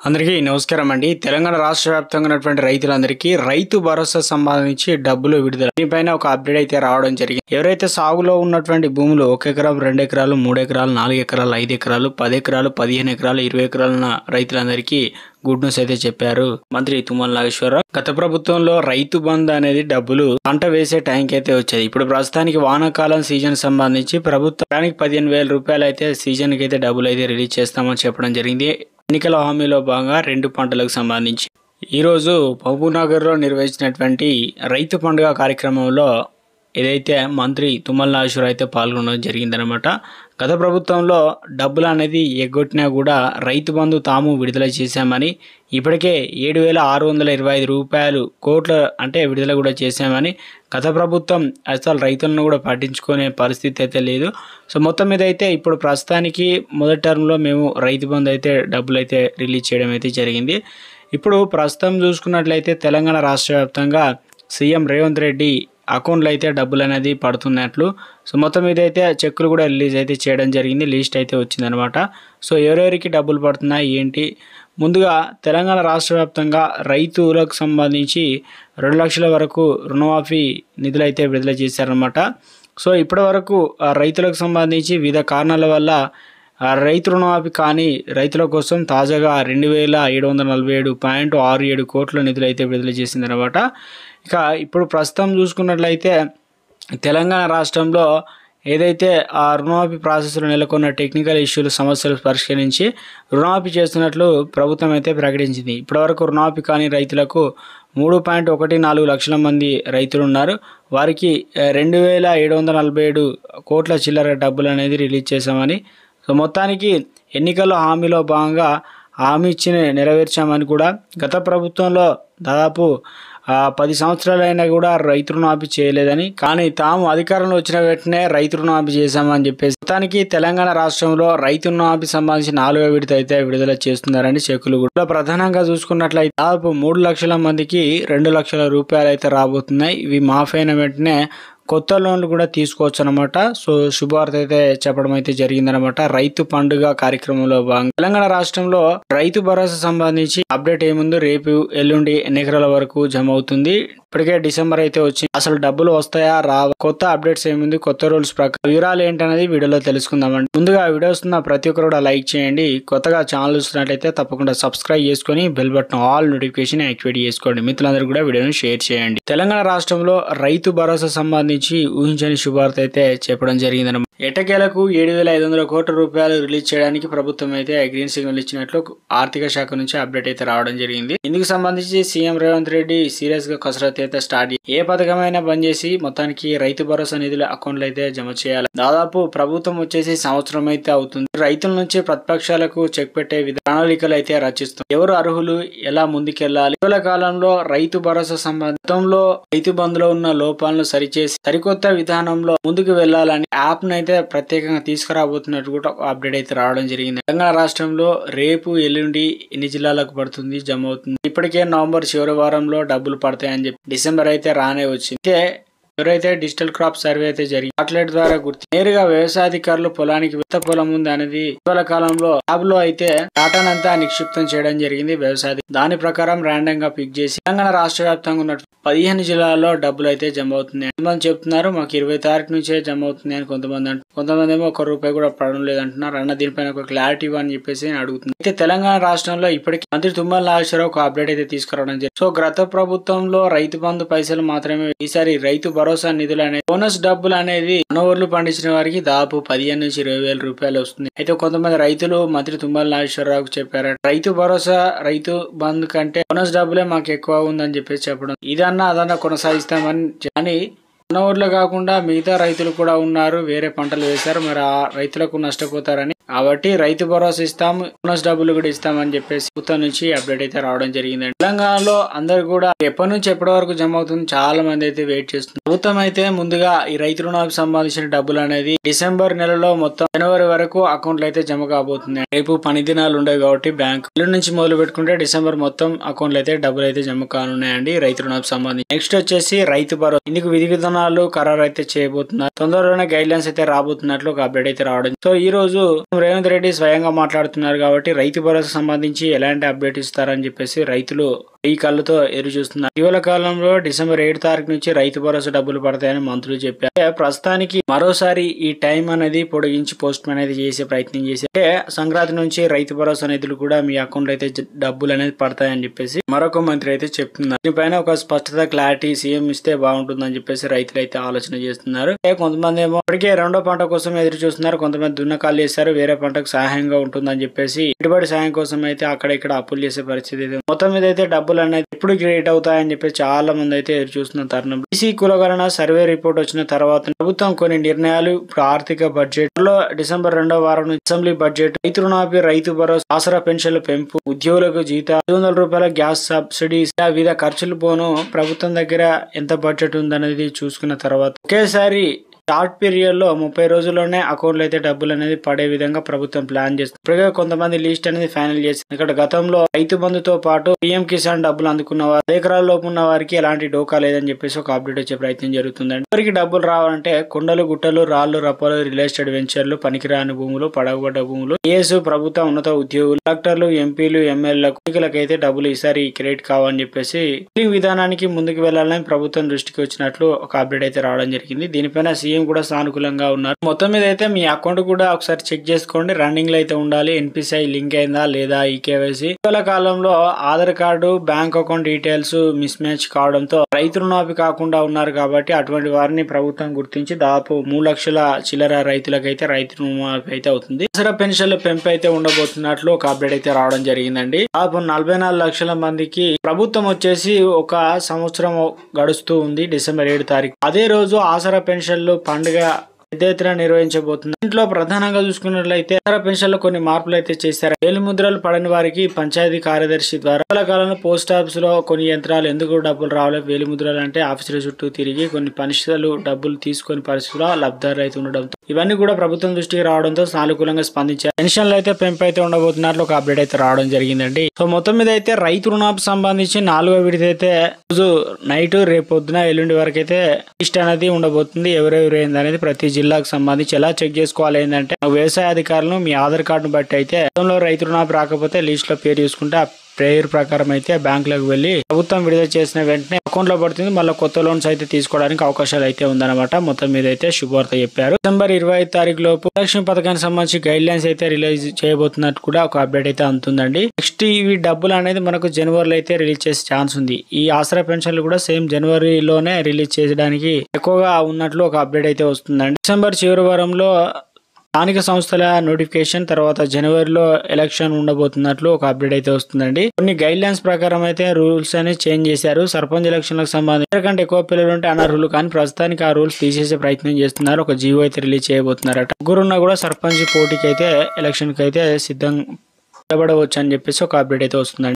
అందరికీ నమస్కారం అండి. తెలంగాణ రాష్ట్ర వ్యాప్తంగా ఉన్నటువంటి రైతులందరికీ రైతు భరోసా సంబంధించి డబ్బులు విడుదల దీనిపైన ఒక అప్డేట్ అయితే రావడం జరిగింది. ఎవరైతే సాగులో ఉన్నటువంటి భూములు 1 ఎకరం 2 ఎకరాలు 3 ఎకరాలు 4 ఎకరాలు 5 ఎకరాలు 10 ఎకరాలు 15 ఎకరాలు 20 ఎకరాలు ఉన్న రైతులందరికీ గుడ్ న్యూస్ అయితే చెప్పారు మంత్రి తుమ్మల నాగేశ్వరరావు. గత ప్రభుత్వంలో రైతు బంధు అనేది డబ్బులు పంట వేసే టైంకి అయితే వచ్చేది. ఇప్పుడు ప్రస్తుతానికి వానాకాలం సీజన్ సంబంధించి ప్రభుత్వానికి 15,000 రూపాయలు అయితే సీజన్ కి అయితే డబ్బులు అయితే రిలీజ్ చేస్తామని చెప్పడం జరిగింది. ఎన్నికల హామీలో భాగంగా 2 పంటలకు సంబంధించి ఈరోజు మహబూబ్నగర్లో నిర్వహించినటువంటి రైతు పండుగ కార్యక్రమంలో ఏదైతే మంత్రి తుమ్మల నాగేశ్వరరావు అయితే పాల్గొనడం జరిగిందనమాట. గత ప్రభుత్వంలో డబ్బులు అనేది ఎగ్గొట్టినా కూడా రైతు బంధు తాము విడుదల చేశామని, ఇప్పటికే 7,625 రూపాయలు కోట్ల అంటే విడుదల కూడా చేశామని, గత ప్రభుత్వం అసలు రైతులను కూడా పట్టించుకునే పరిస్థితి అయితే లేదు. సో మొత్తం మీద అయితే ఇప్పుడు ప్రస్తుతానికి మొదటి టర్మ్లో మేము రైతు బంధు అయితే డబ్బులు అయితే రిలీజ్ చేయడం అయితే జరిగింది. ఇప్పుడు ప్రస్తుతం చూసుకున్నట్లయితే తెలంగాణ రాష్ట్ర వ్యాప్తంగా సీఎం రేవంత్ రెడ్డి అకౌంట్లో అయితే డబ్బులు అనేది పడుతున్నట్లు. సో మొత్తం మీద అయితే చెక్కులు కూడా రిలీజ్ అయితే చేయడం జరిగింది. లిస్ట్ అయితే వచ్చిందనమాట. సో ఎవరెవరికి డబ్బులు పడుతున్నాయి ఏంటి, ముందుగా తెలంగాణ రాష్ట్ర వ్యాప్తంగా రైతులకు సంబంధించి 2 లక్షల వరకు రుణమాఫీ నిధులు అయితే విడుదల చేశారనమాట. సో ఇప్పటి వరకు రైతులకు సంబంధించి వివిధ కారణాల వల్ల రైతు రుణమాఫీ కానీ రైతుల కోసం తాజాగా 2,747.67 కోట్ల నిధులు అయితే విడుదల చేసిందనమాట. ఇక ఇప్పుడు ప్రస్తుతం చూసుకున్నట్లయితే తెలంగాణ రాష్ట్రంలో ఏదైతే ఆ రుణమాఫీ ప్రాసెస్లో నెలకొన్న టెక్నికల్ ఇష్యూలు సమస్యలు పరిష్కరించి రుణమాఫీ చేస్తున్నట్లు ప్రభుత్వం అయితే ప్రకటించింది. ఇప్పటివరకు రుణమాఫీ కాని రైతులకు 3.14 లక్షల మంది రైతులు ఉన్నారు. వారికి 2,747 కోట్ల చిల్లర డబ్బులు అనేది రిలీజ్ చేశామని, సో మొత్తానికి ఎన్నికల హామీలో భాగంగా హామీ ఇచ్చి నెరవేర్చామని కూడా, గత ప్రభుత్వంలో దాదాపు 10 సంవత్సరాలైనా కూడా రైతు రుణమాఫీ చేయలేదని, కానీ తాము అధికారంలో వచ్చిన వెంటనే రైతు రుణమాఫీ చేశామని చెప్పేసి మొత్తానికి తెలంగాణ రాష్ట్రంలో రైతు రుణమాఫీ సంబంధించి 4వ విడత అయితే విడుదల చేస్తున్నారని చెక్కులు కూడా. ప్రధానంగా చూసుకున్నట్లయితే దాదాపు 3 లక్షల మందికి 2 లక్షల రూపాయలు అయితే రాబోతున్నాయి. ఇవి మాఫీ అయిన వెంటనే కొత్త లోన్లు కూడా తీసుకోవచ్చు అనమాట. సో శుభవార్త అయితే చెప్పడం అయితే జరిగిందనమాట. రైతు పండుగ కార్యక్రమంలో భాగంగా తెలంగాణ రాష్ట్రంలో రైతు భరోసా సంబంధించి అప్డేట్ ఏముందో రేపు ఎల్లుండి ఎన్ని ఎకరాల వరకు జమ అవుతుంది. ఇప్పటికే డిసెంబర్ అయితే వచ్చింది. అసలు డబ్బులు వస్తాయా రావా, కొత్త అప్డేట్స్ ఏముంది, కొత్త రూల్స్ ప్రకారం వివరాలు ఏంటనేది వీడియోలో తెలుసుకుందామండి. ముందుగా వీడియో వస్తున్న ప్రతి ఒక్కరు కూడా లైక్ చేయండి. కొత్తగా ఛానల్ చూస్తున్నట్లయితే తప్పకుండా సబ్స్క్రైబ్ చేసుకొని bell button all notification activate చేసుకోండి. మిత్రులందరూ కూడా వీడియోని షేర్ చేయండి. తెలంగాణ రాష్ట్రంలో రైతు భరోసా సంబంధించి ఊహించని శుభార్త అయితే చెప్పడం జరిగిందన్నమాట. ఎట్టకేలకు 7,500 కోట్ల రూపాయలు రిలీజ్ చేయడానికి ప్రభుత్వం అయితే గ్రీన్ సిగ్నల్ ఇచ్చినట్లు ఆర్థిక శాఖ నుంచి అప్డేట్ అయితే రావడం జరిగింది. ఇందుకు సంబంధించి సీఎం రేవంత్ రెడ్డి సీరియస్ గా కసరత్తు అయితే స్టార్ట్ ఏ పథకమైనా బంద్ చేసి మొత్తానికి రైతు భరోసా నిధుల అకౌంట్లు అయితే జమ చేయాలి. దాదాపు ప్రభుత్వం వచ్చేసి సంవత్సరం అయితే అవుతుంది. రైతుల నుంచి ప్రతిపక్షాలకు చెక్ పెట్టే ప్రణాళికలు అయితే రచిస్తుంది. ఎవరు అర్హులు, ఎలా ముందుకెళ్లాలి, ఇటీవల కాలంలో రైతు భరోసా సంబంధంలో రైతు బంధులో ఉన్న లోపాలను సరిచేసి సరికొత్త విధానంలో ముందుకు వెళ్లాలని యాప్ ను అయితే ప్రత్యేకంగా తీసుకురాబోతున్నట్టు కూడా అప్డేట్ అయితే రావడం జరిగింది. తెలంగాణ రాష్ట్రంలో రేపు ఎల్లుండి ఎన్ని జిల్లాలకు పడుతుంది, జమ అవుతుంది. ఇప్పటికే నవంబర్ చివరి వారంలో డబ్బులు పడతాయని చెప్పి డిసెంబర్ అయితే రానే వచ్చింది. ఎవరైతే డిజిటల్ క్రాప్ సర్వే అయితే జరిగింది సాటిలైట్ ద్వారా నేరుగా వ్యవసాయాధికారులు పొలానికి ఎంత పొలం ఉంది అనేది ఇటీవల కాలంలో ల్యాబ్ లో అయితే డాటానంతా నిక్షిప్తం చేయడం జరిగింది. దాని ప్రకారం ర్యాండమ్ గా పిక్ చేసి తెలంగాణ రాష్ట్ర వ్యాప్తంగా ఉన్న 15 జిల్లాల్లో డబ్బులు అయితే జమ అవుతుంది. కొంతమంది చెప్తున్నారు మాకు 20 తారీఖు నుంచే జమ అవుతుంది అని, కొంతమంది ఏమో 1 రూపాయి కూడా పడడం లేదంటున్నారు. అన్న దీనిపైన ఒక క్లారిటీ ఇవ్వని చెప్పేసి అడుగుతుంది. అయితే తెలంగాణ రాష్ట్రంలో ఇప్పటికీ మంత్రి తుమ్మల నాగేశ్వరరావు ఒక అప్డేట్ అయితే తీసుకురావడం జరిగింది. సో గత ప్రభుత్వంలో రైతు బంధు పైసలు మాత్రమే, ఈసారి రైతు భరోసా నిధులు అనేది బోనస్ డబ్బులు అనేది మనోవర్లు పండించిన వారికి దాదాపు 15 నుంచి 20,000 రూపాయలు వస్తుంది. అయితే కొంతమంది రైతులు మంత్రి తుమ్మల నాగేశ్వరరావుకు చెప్పారు రైతు భరోసా రైతు బంధు కంటే బోనస్ డబ్బులే మాకు ఎక్కువ ఉందని చెప్పేసి చెప్పడం, ఇదన్నా అదన్నా కొనసాగిస్తామని. కానీ మన ఊర్లో కాకుండా మిగతా రైతులు కూడా ఉన్నారు, వేరే పంటలు వేశారు, మరి ఆ రైతులకు నష్టపోతారని, కాబట్టి రైతు భరోసా ఇస్తాము, బోనస్ డబ్బులు కూడా ఇస్తామని చెప్పేసి ప్రభుత్వం నుంచి అప్డేట్ అయితే రావడం జరిగింది. తెలంగాణలో అందరు కూడా ఎప్పటి నుంచి ఎప్పటి వరకు జమ అవుతుంది చాలా మంది అయితే వెయిట్ చేస్తున్నారు. ప్రభుత్వం అయితే ముందుగా ఈ రైతు రుణాలకు సంబంధించిన డబ్బులు అనేది డిసెంబర్ నెలలో మొత్తం జనవరి వరకు అకౌంట్లు అయితే జమ కాబోతుంది. రేపు పని దినాలు ఉండవు కాబట్టి బ్యాంక్ నుంచి మొదలు పెట్టుకుంటే డిసెంబర్ మొత్తం అకౌంట్లు అయితే డబ్బులు అయితే జమ కానున్నాయండి రైతు రుణాలకు సంబంధించి. నెక్స్ట్ వచ్చేసి రైతు భరోసా. ఇందుకు విధి విధానాలు విధానాలు ఖరారు అయితే చేయబోతున్నారు. తొందరలోనే గైడ్ లైన్స్ అయితే రాబోతున్నట్లు ఒక అప్డేట్ అయితే రావడం. సో ఈ రోజు రేవంత్ రెడ్డి స్వయంగా మాట్లాడుతున్నారు కాబట్టి రైతు భరోసా సంబంధించి ఎలాంటి అప్డేట్ ఇస్తారని చెప్పేసి రైతులు ఈ కళ్ళతో ఎదురు చూస్తున్నారు. ఇటీవల కాలంలో డిసెంబర్ 7 తారీఖు నుంచి రైతు భరోసా డబ్బులు పడతాయని మంత్రులు చెప్పారు. ప్రస్తుతానికి మరోసారి ఈ టైం అనేది పొడిగించి పోస్ట్ మ్యాన్ అయితే చేసే ప్రయత్నం చేసి, అంటే సంక్రాంతి నుంచి రైతు భరోసా నిధులు కూడా మీ అకౌంట్ అయితే డబ్బులు అనేది పడతాయని చెప్పేసి మరొక మంత్రి అయితే చెప్తున్నారు. దీనిపైన ఒక స్పష్టత క్లారిటీ సీఎం ఇస్తే బాగుంటుందని చెప్పేసి రైతులు అయితే ఆలోచన చేస్తున్నారు. కొంతమంది ఏమో ఇప్పటికే రెండో పంట కోసం ఎదురు చూస్తున్నారు. కొంతమంది దున్నకాలు చేస్తారు, వేరే పంటకు సహాయంగా ఉంటుందని చెప్పేసి పెట్టుబడి సాయం కోసం అయితే అక్కడ ఇక్కడ అప్పులు చేసే పరిస్థితి. మొత్తం మీద అయితే డబ్బులు అనేది ఎప్పుడు క్రియేట్ అవుతాయని చెప్పి చాలా మంది అయితే ఎదురు చూస్తున్న తరుణం. బీసీ కులగణన సర్వే రిపోర్ట్ వచ్చిన తర్వాత ప్రభుత్వం కొన్ని నిర్ణయాలు, ఇప్పుడు ఆర్థిక బడ్జెట్ లో డిసెంబర్ 2వ వారం నుంచి అసెంబ్లీ బడ్జెట్, రైతు రుణమాఫీ, రైతు భరోసా, ఆసరా పెన్షన్ల పెంపు, ఉద్యోగులకు జీతాలు, 500 రూపాయల గ్యాస్ సబ్సిడీస్, వివిధ ఖర్చులు పోను ప్రభుత్వం దగ్గర ఎంత బడ్జెట్ ఉందనేది చూసుకున్న తర్వాత ఒకేసారి షార్ట్ పీరియడ్ లో 30 రోజుల్లోనే అకౌంట్లో అయితే డబ్బులు అనేది పడే విధంగా ప్రభుత్వం ప్లాన్ చేస్తుంది. ఇప్పటికే కొంతమంది లిస్ట్ అనేది ఫైనల్ చేసింది. ఇక్కడ గతంలో రైతు బంధుతో పాటు పీఎం కిసాన్ డబ్బులు అందుకున్న వారు, ఎకరాల లోపు ఉన్న వారికి ఎలాంటి డోకా లేదని చెప్పేసి ఒక అప్డేట్ వచ్చే ప్రయత్నం జరుగుతుందండి. ఎవరికి డబ్బులు రావాలంటే కొండలు, గుట్టలు, రాళ్లు, రప్పలు, రియల్ ఎస్టేట్ వెంచర్లు, పనికిరాని భూములు, పడగబడ్డ భూములు, ఏఎస్, ప్రభుత్వ ఉన్నత ఉద్యోగులు, కలెక్టర్లు, ఎంపీలు, ఎమ్మెల్యేలకు అయితే డబ్బులు ఈసారి క్రెడిట్ కావాలని చెప్పేసి ఈ విధానానికి ముందుకు వెళ్లాలని ప్రభుత్వం దృష్టికి వచ్చినట్లు ఒక అప్డేట్ అయితే రావడం జరిగింది. దీనిపైన సీఎం కూడా సానుకూలంగా ఉన్నారు. మొత్తం మీద అయితే మీ అకౌంట్ కూడా ఒకసారి చెక్ చేసుకోండి. రన్నింగ్ లో అయితే ఉండాలి. ఎన్పిసిఐ లింక్ అయిందా లేదా, ఈ కేవైసీ. ఇటీవల కాలంలో Aadhaar card, bank account details miss match కావడంతో రైతు రుణమాఫీ కాకుండా ఉన్నారు కాబట్టి అటువంటి వారిని ప్రభుత్వం గుర్తించి దాదాపు 3 లక్షల చిల్లర రైతులకైతే రైతు రుణమాఫీ అయితే అవుతుంది. ఆసరా పెన్షన్ల పెంపు అయితే ఉండబోతున్నట్లు ఒక అప్డేట్ అయితే రావడం జరిగిందండి. దాదాపు 44 లక్షల మందికి ప్రభుత్వం వచ్చేసి ఒక సంవత్సరం గడుస్తూ ఉంది. డిసెంబర్ 7 తారీఖు అదే రోజు ఆసరా పెన్షన్లు పండుగ పెద్ద ఎత్తున నిర్వహించబోతుంది. ఇంట్లో ప్రధానంగా చూసుకున్నట్లయితే ఆసరా పెన్షన్లో కొన్ని మార్పులు అయితే చేశారు. వేలి ముద్రలు పడని వారికి పంచాయతీ కార్యదర్శి ద్వారా కాలంలో పోస్ట్ ఆఫీస్ లో కొన్ని యంత్రాలు ఎందుకు డబ్బులు రావలేదు, వేలి ముద్రలు అంటే ఆఫీసుల చుట్టూ తిరిగి కొన్ని పనిషాలు డబ్బులు తీసుకొని పరిస్థితుల్లో లబ్ధిదారు అయితే ఉండడంతో ఇవన్నీ కూడా ప్రభుత్వం దృష్టికి రావడంతో సానుకూలంగా స్పందించారు. పెన్షన్లు అయితే పెంపు అయితే ఉండబోతున్నట్లు ఒక అప్డేట్ అయితే రావడం జరిగిందండి. సో మొత్తం మీద అయితే రైతు రుణాలకు సంబంధించి 4వ విడత అయితే రోజు నైట్, రేపు పొద్దున, ఎల్లుండి వరకు అయితే లిస్ట్ అనేది ఉండబోతుంది. ఎవరెవరు ఏంది అనేది ప్రతి జిల్లాకు సంబంధించి ఎలా చెక్ చేసుకోవాలి ఏంటంటే వ్యవసాయ అధికారులు మీ ఆధార్ కార్డును బట్టి అయితే గతంలో రైతు రుణాలు రాకపోతే లిస్ట్ లో పేరు చూసుకుంటే ఆ ప్రేయర్ ప్రకారం అయితే బ్యాంకులకు వెళ్లి ప్రభుత్వం విడుదల చేసిన వెంటనే అకౌంట్ లో పడుతుంది. మళ్ళీ కొత్త లోన్స్ అయితే తీసుకోవడానికి అవకాశాలు అయితే ఉందన్నమాట. మొత్తం మీద అయితే శుభవార్త చెప్పారు. డిసెంబర్ 25 తారీఖు లోపు లక్ష్మి పథకానికి సంబంధించి గైడ్ లైన్స్ అయితే రిలీజ్ చేయబోతున్నట్టు కూడా ఒక అప్డేట్ అయితే అందుతుందండి. నెక్స్ట్ ఇవి డబ్బులు అనేది మనకు జనవరిలో అయితే రిలీజ్ చేసే ఛాన్స్ ఉంది. ఈ ఆసరా పెన్షన్లు కూడా సేమ్ జనవరిలోనే రిలీజ్ చేయడానికి ఎక్కువగా ఉన్నట్లు ఒక అప్డేట్ అయితే వస్తుందండి. డిసెంబర్ చివరి వారంలో స్థానిక సంస్థల నోటిఫికేషన్, తర్వాత జనవరిలో ఎలక్షన్ ఉండబోతున్నట్లు ఒక అప్డేట్ అయితే వస్తుందండి. కొన్ని గైడ్ లైన్స్ ప్రకారం అయితే రూల్స్ అనేది చేంజ్ చేశారు. సర్పంచ్ ఎలక్షన్లకు సంబంధించి కంటే ఎక్కువ పిల్లలు ఉంటే అనర్హులు, కానీ ప్రస్తుతానికి ఆ రూల్స్ తీసేసే ప్రయత్నం చేస్తున్నారు. ఒక జీవో అయితే రిలీజ్ చేయబోతున్నారట. ముగ్గురున్నా కూడా సర్పంచ్ పోటీకి అయితే ఎలక్షన్ కి అయితే సిద్ధం నిలబడవచ్చు అని చెప్పేసి ఒక అప్డేట్ అయితే వస్తుందండి.